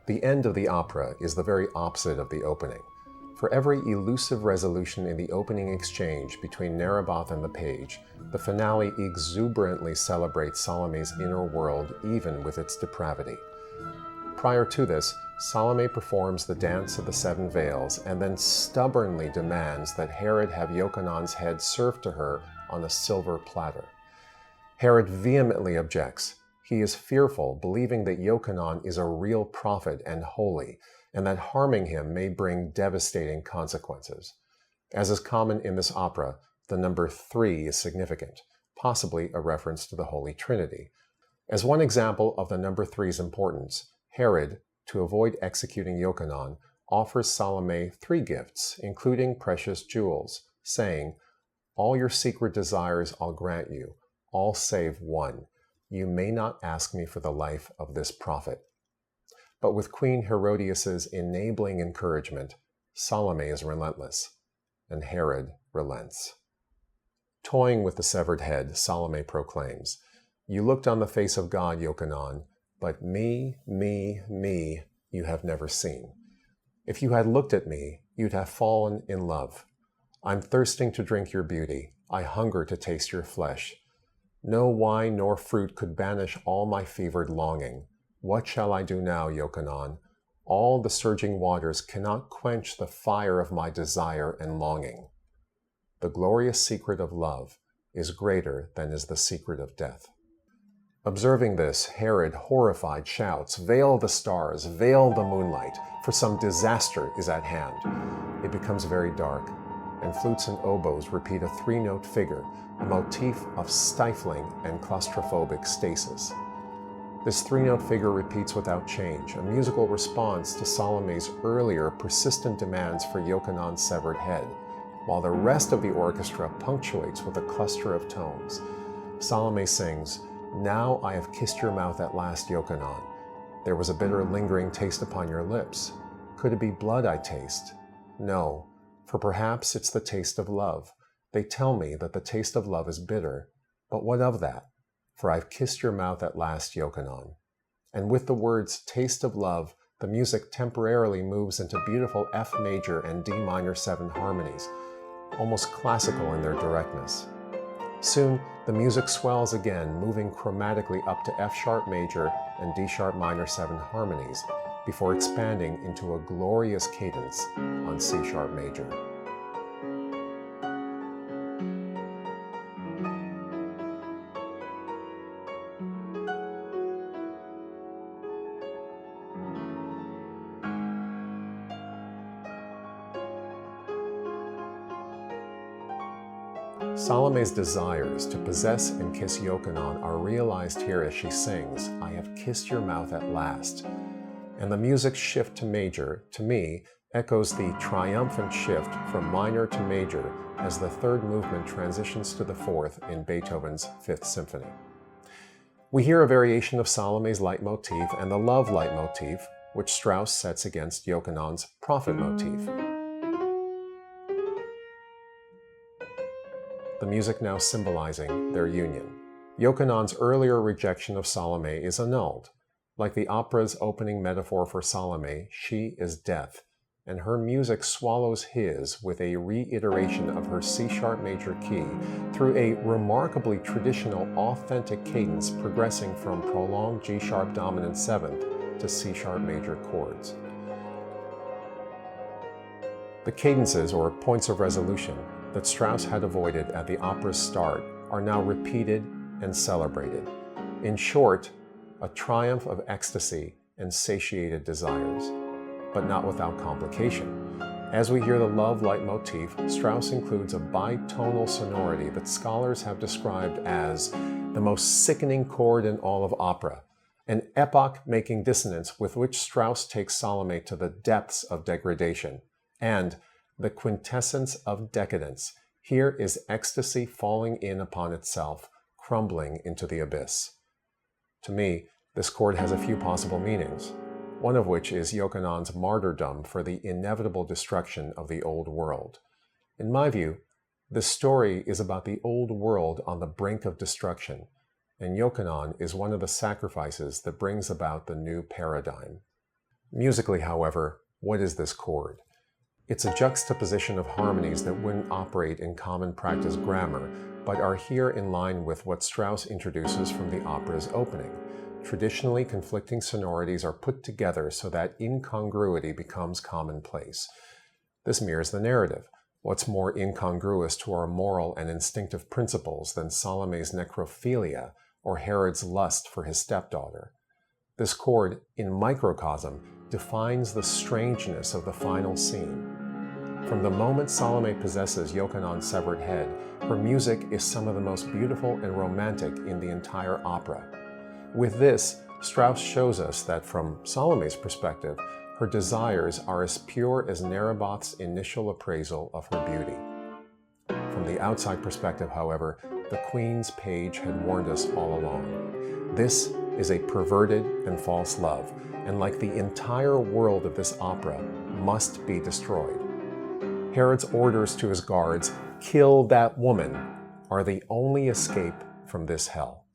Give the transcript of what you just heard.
The end of the opera is the very opposite of the opening. For every elusive resolution in the opening exchange between Naboth and the page, the finale exuberantly celebrates Salome's inner world even with its depravity. Prior to this, Salome performs the dance of the seven veils and then stubbornly demands that Herod have Jochanaan's head served to her on a silver platter. Herod vehemently objects. He is fearful, believing that Jochanaan is a real prophet and holy, and that harming him may bring devastating consequences. As is common in this opera, the number 3 is significant, possibly a reference to the Holy Trinity. As one example of the number 3's importance, Herod, to avoid executing Jochanaan, offers Salome 3 gifts, including precious jewels, saying, "All your secret desires I'll grant you, all save one. You may not ask me for the life of this prophet." But with Queen Herodias' enabling encouragement, Salome is relentless, and Herod relents. Toying with the severed head, Salome proclaims, "You looked on the face of God, Jochanaan, but me, you have never seen. If you had looked at me, you'd have fallen in love. I'm thirsting to drink your beauty. I hunger to taste your flesh. No wine nor fruit could banish all my fevered longing. What shall I do now, Jochanaan? All the surging waters cannot quench the fire of my desire and longing. The glorious secret of love is greater than is the secret of death." Observing this, Herod, horrified, shouts, "Veil the stars, veil the moonlight, for some disaster is at hand." It becomes very dark, and flutes and oboes repeat a 3-note figure, a motif of stifling and claustrophobic stasis. This 3-note figure repeats without change, a musical response to Salome's earlier persistent demands for Jochanaan's severed head, while the rest of the orchestra punctuates with a cluster of tones. Salome sings, "Now I have kissed your mouth at last, Jochanaan. There was a bitter lingering taste upon your lips. Could it be blood I taste? No, for perhaps it's the taste of love. They tell me that the taste of love is bitter, but what of that? For I've kissed your mouth at last, Jochanaan." And with the words "taste of love," the music temporarily moves into beautiful F major and D minor 7 harmonies, almost classical in their directness. Soon, the music swells again, moving chromatically up to F sharp major and D sharp minor 7 harmonies, before expanding into a glorious cadence on C sharp major. Salome's desires to possess and kiss Jochanaan are realized here as she sings, "I have kissed your mouth at last." And the music's shift to major, to me, echoes the triumphant shift from minor to major as the 3rd movement transitions to the 4th in Beethoven's 5th Symphony. We hear a variation of Salome's leitmotif and the love leitmotif, which Strauss sets against Jochanaan's prophet motif. The music now symbolizing their union. Jochanaan's earlier rejection of Salome is annulled. Like the opera's opening metaphor for Salome, she is death, and her music swallows his with a reiteration of her C-sharp major key through a remarkably traditional, authentic cadence progressing from prolonged G-sharp dominant 7th to C-sharp major chords. The cadences, or points of resolution, that Strauss had avoided at the opera's start are now repeated and celebrated. In short, a triumph of ecstasy and satiated desires, but not without complication. As we hear the love leitmotif, Strauss includes a bitonal sonority that scholars have described as the most sickening chord in all of opera, an epoch-making dissonance with which Strauss takes Salome to the depths of degradation, and the quintessence of decadence. Here is ecstasy falling in upon itself, crumbling into the abyss. To me, this chord has a few possible meanings, one of which is Jochanaan's martyrdom for the inevitable destruction of the old world. In my view, this story is about the old world on the brink of destruction, and Jochanaan is one of the sacrifices that brings about the new paradigm. Musically, however, what is this chord? It's a juxtaposition of harmonies that wouldn't operate in common practice grammar, but are here in line with what Strauss introduces from the opera's opening. Traditionally, conflicting sonorities are put together so that incongruity becomes commonplace. This mirrors the narrative. What's more incongruous to our moral and instinctive principles than Salome's necrophilia or Herod's lust for his stepdaughter? This chord, in microcosm, defines the strangeness of the final scene. From the moment Salome possesses Jochanaan's severed head, her music is some of the most beautiful and romantic in the entire opera. With this, Strauss shows us that from Salome's perspective, her desires are as pure as Naboth's initial appraisal of her beauty. From the outside perspective, however, the Queen's page had warned us all along. This is a perverted and false love, and like the entire world of this opera, must be destroyed. Herod's orders to his guards, "Kill that woman," are the only escape from this hell.